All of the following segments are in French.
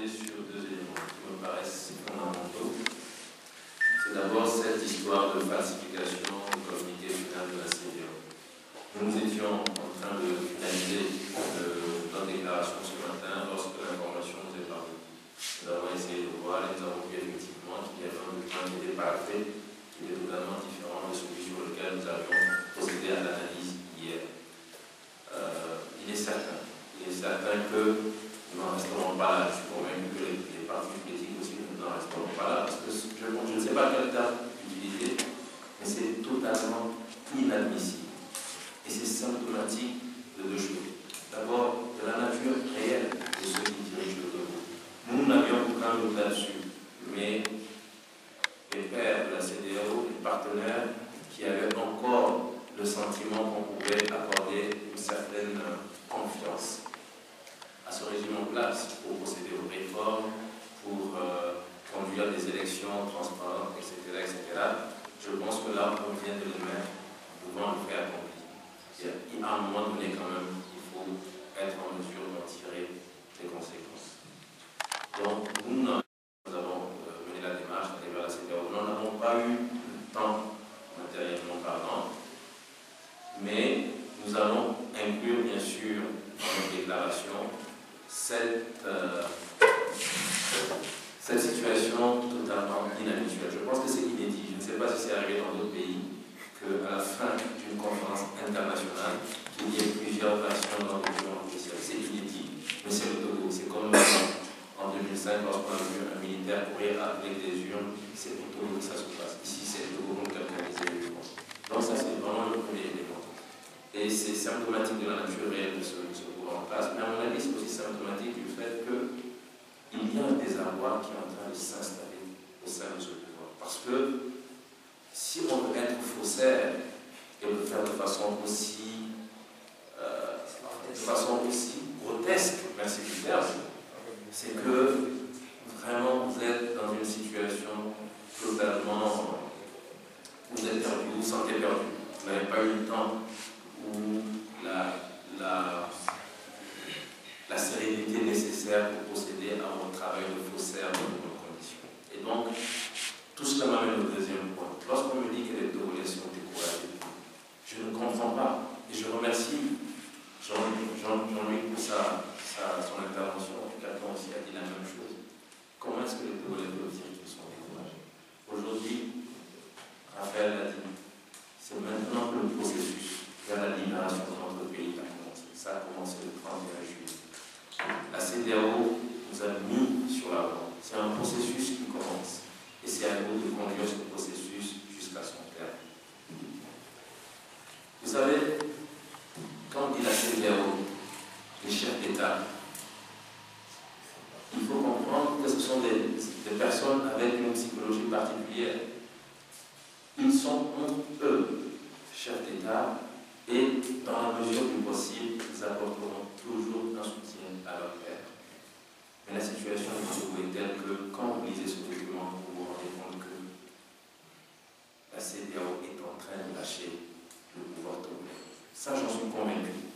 insister sur deux éléments qui me paraissent fondamentaux. C'est d'abord cette histoire de falsification du communiqué final de la CEDEAO. Nous étions en train de finaliser notre déclaration ce matin lorsque l'information nous est parvenue. Nous avons essayé de voir et nous avons vu effectivement qu'il y avait un document qui était parfait, qui était totalement différent de celui sur lequel nous avions procédé à l'analyse hier. Il est certain que nous n'en resterons pas là. Je suis convaincu que les partis politiques aussi n'en resteront pas là, parce que je ne sais pas quel terme utiliser, mais c'est totalement inadmissible. Et c'est symptomatique de deux choses. D'abord, de la nature réelle de ceux qui dirigent le Togo. Nous n'avions aucun doute là-dessus, mais les pairs de la CEDEAO, les partenaires qui avaient encore le sentiment qu'on pouvait accorder une certaine confiance à ce régime en place pour procéder aux réformes, pour conduire des élections transparentes, etc., je pense que là, on vient de les mettre devant le fait accompli. Et à un moment donné, quand même, il faut être en mesure d'en tirer les conséquences. Donc, nous avons mené la démarche d'aller vers la CEDEAO. Nous n'en avons pas eu le temps, matériellement parlant, mais nous allons inclure, bien sûr, dans notre déclaration, cette situation totalement inhabituelle. Je pense que c'est inédit. Je ne sais pas si c'est arrivé dans d'autres pays qu'à la fin d'une conférence internationale, qu'il y ait plusieurs versions dans le document officiel. C'est inédit, mais c'est le Togo. C'est comme en 2005, lorsqu'on a vu un militaire courir avec des urnes, c'est au Togo que ça se passe. Ici, c'est le Togo comme quelqu'un des éléments. Donc ça, c'est vraiment le premier élément. Et c'est symptomatique de la nature réelle de ce pouvoir en place. Mais à mon avis, c'est aussi symptomatique du fait qu'il y a un désarroi qui est en train de s'installer au sein de ce pouvoir. Parce que si on veut être faussaire et le faire de façon aussi grotesque, merci du terme, c'est que vraiment vous êtes dans une situation totalement, vous êtes perdu, vous vous sentez perdu. Vous n'avez pas eu le temps ou la sérénité nécessaire pour procéder à votre travail de faussaire dans de bonnes conditions. Et donc, tout cela m'amène au deuxième point. Lorsqu'on me dit que les Togolais sont découragés, je ne comprends pas. Et je remercie Jean-Louis pour son intervention. Quelqu'un aussi a dit la même chose. Comment est-ce que les Togolais peuvent dire qu'ils sont découragés? Aujourd'hui, Raphaël l'a dit, c'est maintenant que le processus vers la libération de notre pays a commencé. Ça a commencé le 31 juillet. La CEDEAO nous a mis sur la voie. C'est un processus qui commence. Et c'est à nous de conduire ce processus jusqu'à son terme. Vous savez, quand on dit la CEDEAO, les chefs d'État, il faut comprendre que ce sont des personnes avec une psychologie particulière. Ils sont entre eux, chefs d'État, et dans la mesure du possible, ils apporteront toujours un soutien à leur père. Mais la situation du Togo est telle que, quand vous lisez ce document, vous vous rendez compte que la CEDEAO est en train de lâcher le pouvoir togolais. Ça, j'en suis convaincu.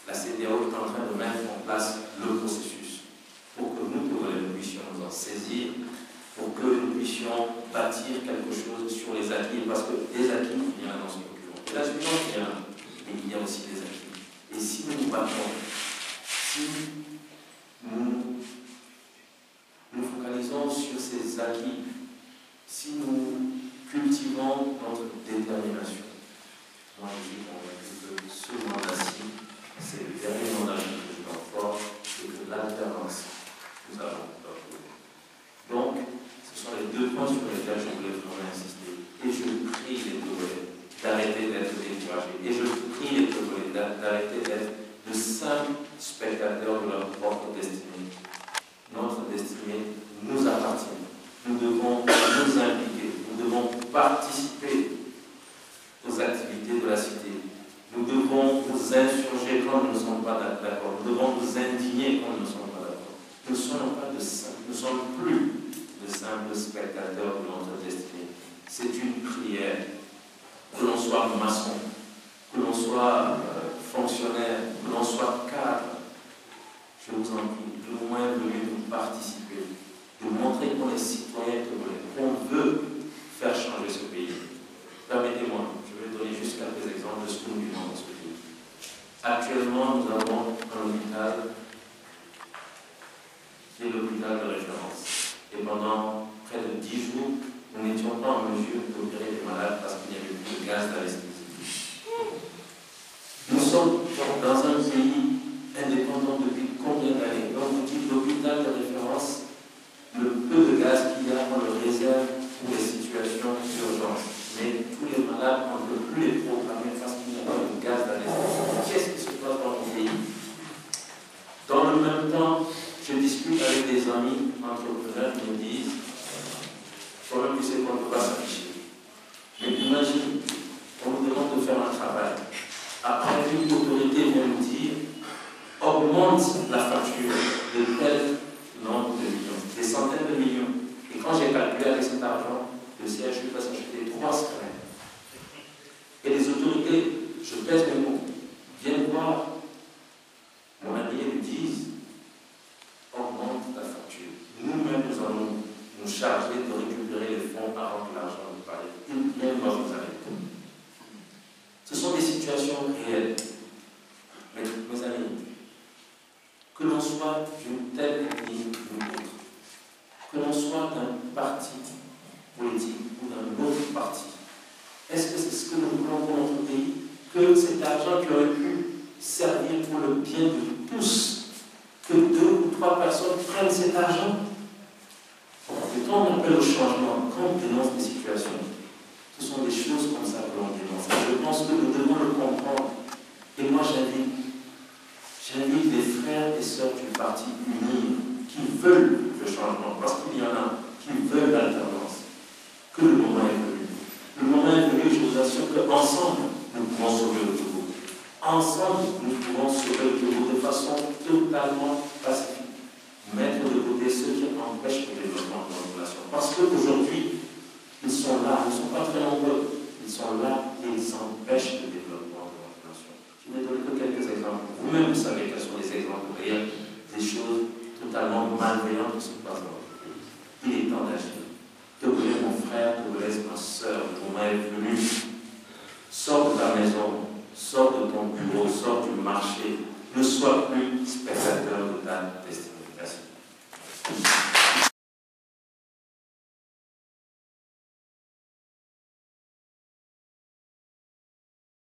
La CEDEAO est en train de mettre en place le processus pour que nous, Togolais, nous puissions nous en saisir, pour que nous puissions bâtir quelque chose sur les acquis, parce que les acquis, il y en a dans ce document. Et la suivante, il y en a, mais il y a aussi des acquis. Et si nous nous battons, si nous focalisons sur ces acquis, si nous cultivons notre détermination, moi je suis convaincu que ce mandat-ci, c'est le dernier mandat du président Faure et que l'alternance, nous allons trouver. Donc, ce sont les deux points sur lesquels je voulais vraiment insister. Et je prie les Togolais d'arrêter d'être découragés. Et je prie les Togolais d'arrêter d'être de simples spectateurs de leur propre destinée. Notre destinée nous appartient. Nous devons nous impliquer. Nous devons participer aux activités de la cité. Nous devons nous insurger quand nous ne sommes pas d'accord. Nous devons nous indigner quand nous ne sommes pas d'accord. Nous ne sommes plus de simples spectateurs de notre destinée. C'est une prière. Que l'on soit maçon, que l'on soit fonctionnaire, que l'on soit cadre, je vous en prie, le moins venu nous participer des citoyens togolais, qu'on veut faire changer ce pays. Permettez-moi, je vais donner juste quelques exemples de ce que nous vivons dans ce pays. Actuellement, nous avons un hôpital qui est l'hôpital de référence. Et pendant près de 10 jours, nous n'étions pas en mesure d'opérer les malades parce qu'il n'y avait plus de gaz d'anesthésie. Nous sommes dans un pays indépendant depuis combien d'années? Donc, vous dites l'hôpital de référence, le peu de gaz qu'il y a, on le réserve pour les situations d'urgence. Mais tous les malades, on ne peut plus les programmer parce qu'il n'y a pas de gaz d'anesthésie. Qu'est-ce qui se passe dans mon pays? Dans le même temps, je discute avec des amis entrepreneurs qui me disent, quand même, tu sais qu'on ne peut pas s'afficher. Mais imagine, on nous demande de faire un travail. Après, une autorité vient nous dire, augmente la facture de tel nombre de millions, des centaines de millions. Et quand j'ai calculé avec cet argent, le CHU va s'acheter 3 semaines. Et les autorités, je pèse mes mots, viennent voir mon ami et lui disent, augmente la facture. Nous-mêmes, nous allons nous charger de récupérer les fonds avant que l'argent ne parle. Une bien moi, vous avez. Ce sont des situations réelles. Mais mes amis, que l'on soit d'une telle ethnie ou d'une autre, que l'on soit d'un parti politique ou d'un autre parti, est-ce que c'est ce que nous voulons pour notre pays? Que cet argent qui aurait pu servir pour le bien de tous, que 2 ou 3 personnes prennent cet argent? Et quand on appelle au changement, quand on dénonce des situations, ce sont des choses comme ça que l'on dénonce. Je pense que nous devons le comprendre. Et moi, j'invite les frères et sœurs du parti uni qui veulent le changement, parce qu'il y en a qui veulent l'alternance, que le moment est venu. Le moment est venu, je vous assure qu'ensemble, nous pouvons sauver le Togo. Ensemble, nous pouvons sauver le Togo de façon totalement pacifique. Mettre de côté ceux qui empêchent le développement de notre nation. Parce qu'aujourd'hui, ils sont là, ils ne sont pas très nombreux, ils sont là et ils empêchent le développement de notre nation. Je vais donner que quelques exemples. Vous-même, vous savez quels sont les exemples réels des choses totalement malveillantes qui se passent dans notre pays. Il est temps d'agir. Togolais, mon frère, Togolais, ma soeur, le moment est venu. Sors de ta maison, sors de ton bureau, sors du marché. Ne sois plus spectateur de ta destinée. Merci.